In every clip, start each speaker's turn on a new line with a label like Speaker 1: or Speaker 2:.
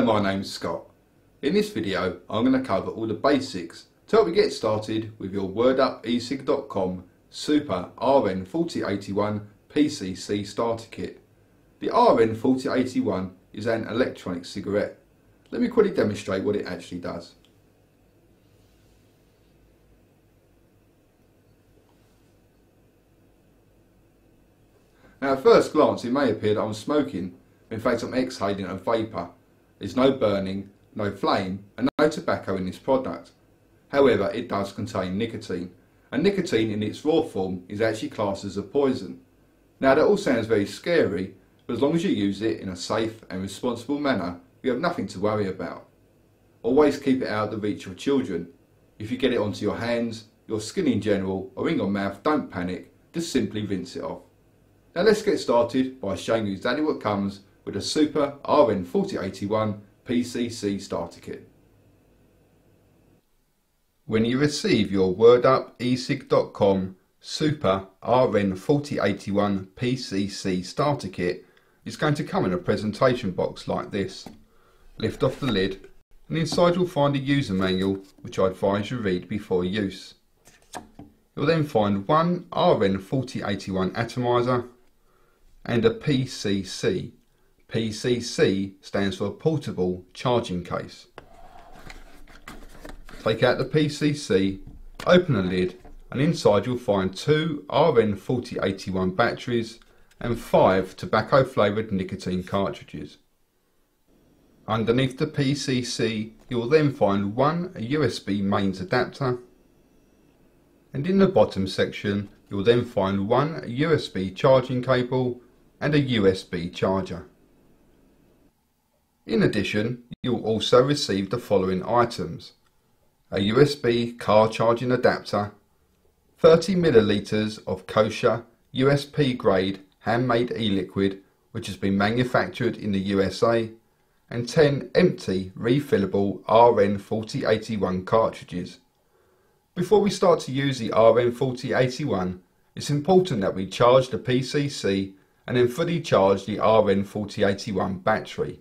Speaker 1: Hello, my name's Scott. In this video I'm going to cover all the basics to help you get started with your WordUp E-Cig.com Super RN4081 PCC starter kit. The RN4081 is an electronic cigarette. Let me quickly demonstrate what it actually does. Now at first glance it may appear that I'm smoking. In fact, I'm exhaling a vapour. There's no burning, no flame and no tobacco in this product. However, it does contain nicotine, and nicotine in its raw form is actually classed as a poison. Now that all sounds very scary, but as long as you use it in a safe and responsible manner, you have nothing to worry about. Always keep it out of the reach of children. If you get it onto your hands, your skin in general, or in your mouth, don't panic, just simply rinse it off. Now let's get started by showing you exactly what comes with a Super RN4081 PCC starter kit. When you receive your WordUp E-Cig.com Super RN4081 PCC starter kit, it's going to come in a presentation box like this. Lift off the lid and inside you'll find a user manual which I advise you read before use. You'll then find one RN4081 atomizer and a PCC. PCC stands for portable charging case. Take out the PCC, open the lid, and inside you'll find two RN4081 batteries and 5 tobacco flavoured nicotine cartridges. Underneath the PCC you'll then find one USB mains adapter, and in the bottom section you'll then find one USB charging cable and a USB charger. In addition, you'll also receive the following items: a USB car charging adapter, 30 millilitres of kosher USP grade handmade e-liquid which has been manufactured in the USA, and 10 empty refillable RN4081 cartridges. Before we start to use the RN4081, it's important that we charge the PCC and then fully charge the RN4081 battery.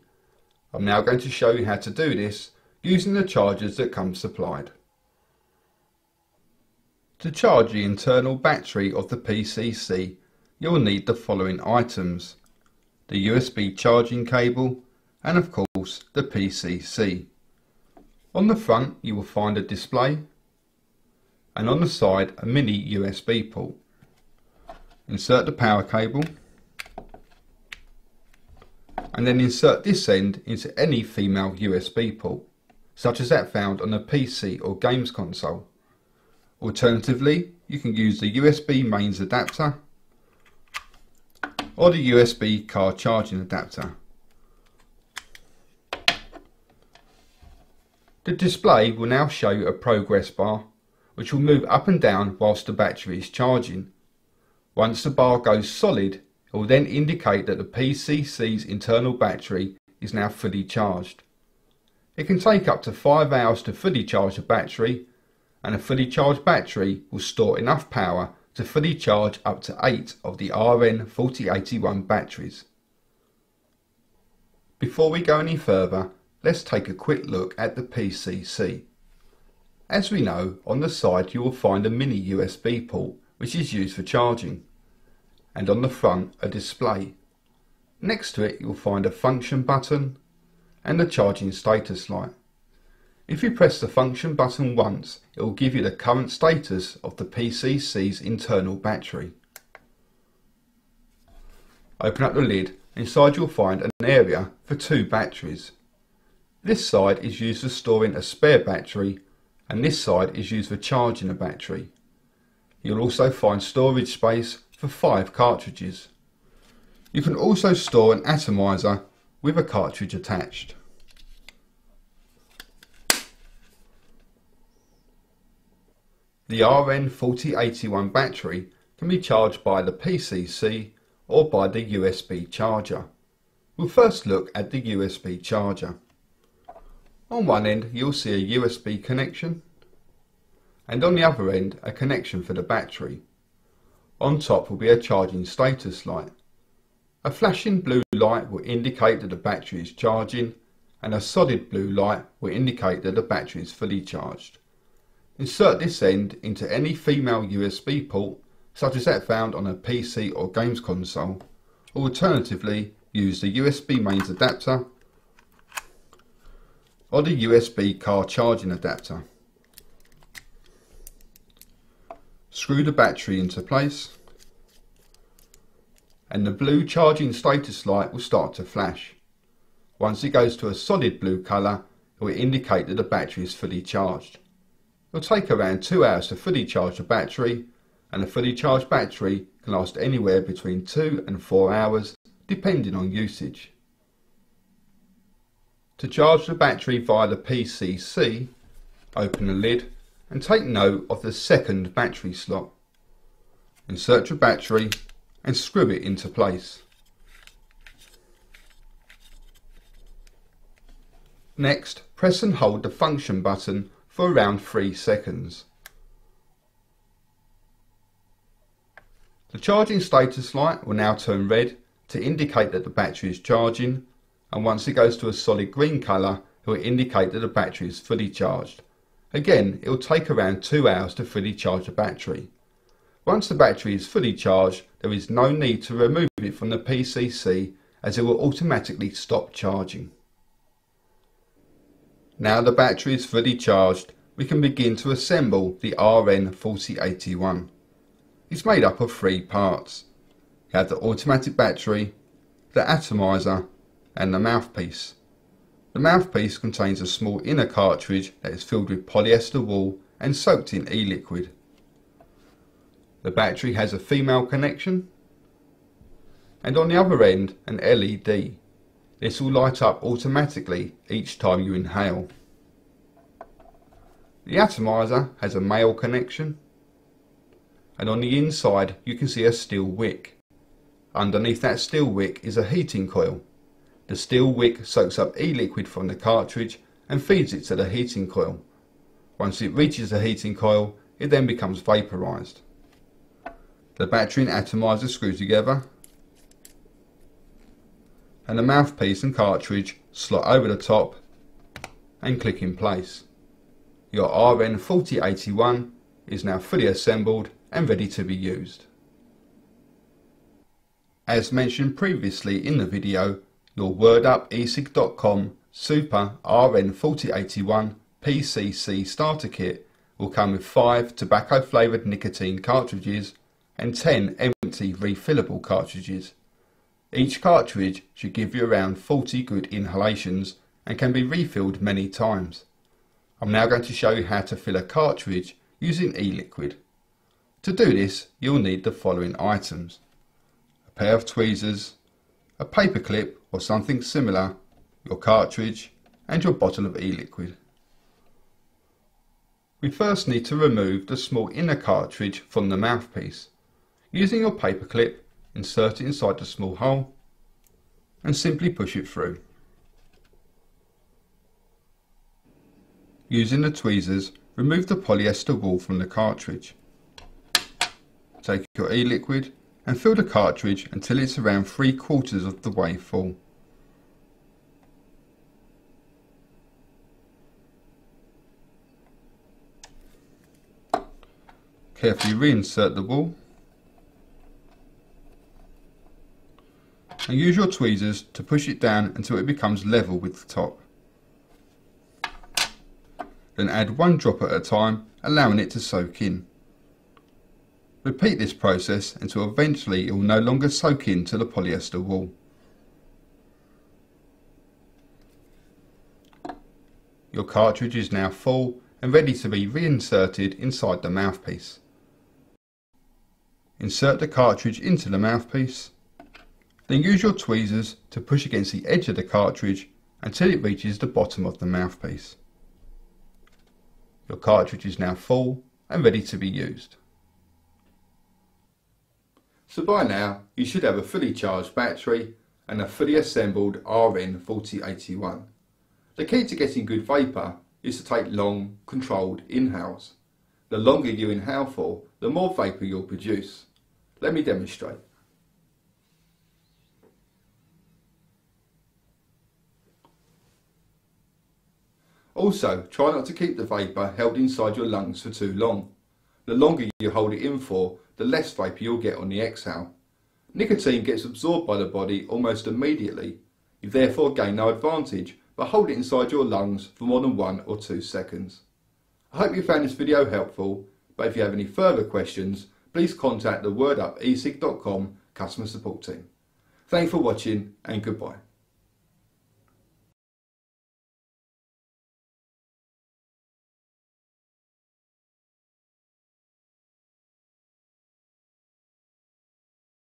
Speaker 1: I'm now going to show you how to do this using the chargers that come supplied. To charge the internal battery of the PCC, you'll need the following items: the USB charging cable and of course the PCC. On the front you will find a display, and on the side a mini USB port. Insert the power cable and then insert this end into any female USB port, such as that found on a PC or games console. Alternatively, you can use the USB mains adapter or the USB car charging adapter. The display will now show you a progress bar which will move up and down whilst the battery is charging. Once the bar goes solid, it will then indicate that the PCC's internal battery is now fully charged. It can take up to 5 hours to fully charge the battery, and a fully charged battery will store enough power to fully charge up to 8 of the RN4081 batteries. Before we go any further, let's take a quick look at the PCC. As we know, on the side you will find a mini USB port which is used for charging, and on the front a display. Next to it you'll find a function button and a charging status light. If you press the function button once, it will give you the current status of the PCC's internal battery. Open up the lid. Inside you'll find an area for 2 batteries. This side is used for storing a spare battery and this side is used for charging a battery. You'll also find storage space for 5 cartridges. You can also store an atomizer with a cartridge attached. The RN4081 battery can be charged by the PCC or by the USB charger. We'll first look at the USB charger. On one end you'll see a USB connection, and on the other end a connection for the battery. On top will be a charging status light. A flashing blue light will indicate that the battery is charging, and a solid blue light will indicate that the battery is fully charged. Insert this end into any female USB port, such as that found on a PC or games console, or alternatively use the USB mains adapter or the USB car charging adapter. Screw the battery into place and the blue charging status light will start to flash. Once it goes to a solid blue colour, it will indicate that the battery is fully charged. It will take around 2 hours to fully charge the battery, and a fully charged battery can last anywhere between 2 and 4 hours depending on usage. To charge the battery via the PCC, open the lid and take note of the second battery slot. Insert your battery and screw it into place. Next, press and hold the function button for around 3 seconds. The charging status light will now turn red to indicate that the battery is charging, and once it goes to a solid green colour, it will indicate that the battery is fully charged. Again, it will take around 2 hours to fully charge the battery. Once the battery is fully charged, there is no need to remove it from the PCC as it will automatically stop charging. Now the battery is fully charged, we can begin to assemble the RN4081. It's made up of 3 parts. You have the automatic battery, the atomizer and the mouthpiece. The mouthpiece contains a small inner cartridge that is filled with polyester wool and soaked in e-liquid. The battery has a female connection and on the other end an LED. This will light up automatically each time you inhale. The atomizer has a male connection and on the inside you can see a steel wick. Underneath that steel wick is a heating coil. The steel wick soaks up e-liquid from the cartridge and feeds it to the heating coil. Once it reaches the heating coil, it then becomes vaporized. The battery and atomizer screw together and the mouthpiece and cartridge slot over the top and click in place. Your RN4081 is now fully assembled and ready to be used. As mentioned previously in the video, your WordUp Super RN4081 PCC starter kit will come with 5 tobacco flavoured nicotine cartridges and 10 empty refillable cartridges. Each cartridge should give you around 40 good inhalations and can be refilled many times. I'm now going to show you how to fill a cartridge using e-liquid. To do this, you'll need the following items: a pair of tweezers, a paper clip or something similar, your cartridge and your bottle of e-liquid. We first need to remove the small inner cartridge from the mouthpiece. Using your paper clip, insert it inside the small hole and simply push it through. Using the tweezers, remove the polyester wool from the cartridge. Take your e-liquid and fill the cartridge until it's around 3/4 of the way full. Carefully reinsert the wool and use your tweezers to push it down until it becomes level with the top. Then add 1 drop at a time, allowing it to soak in. Repeat this process until eventually it will no longer soak into the polyester wool. Your cartridge is now full and ready to be reinserted inside the mouthpiece. Insert the cartridge into the mouthpiece, then use your tweezers to push against the edge of the cartridge until it reaches the bottom of the mouthpiece. Your cartridge is now full and ready to be used. So by now you should have a fully charged battery and a fully assembled RN4081. The key to getting good vapour is to take long, controlled inhales. The longer you inhale for, the more vapour you'll produce. Let me demonstrate. Also, try not to keep the vapour held inside your lungs for too long. The longer you hold it in for, the less vapour you'll get on the exhale. Nicotine gets absorbed by the body almost immediately. You therefore gain no advantage, but hold it inside your lungs for more than 1 or 2 seconds. I hope you found this video helpful, but if you have any further questions, please contact the WordUp E-Cig.com customer support team. Thanks for watching and goodbye.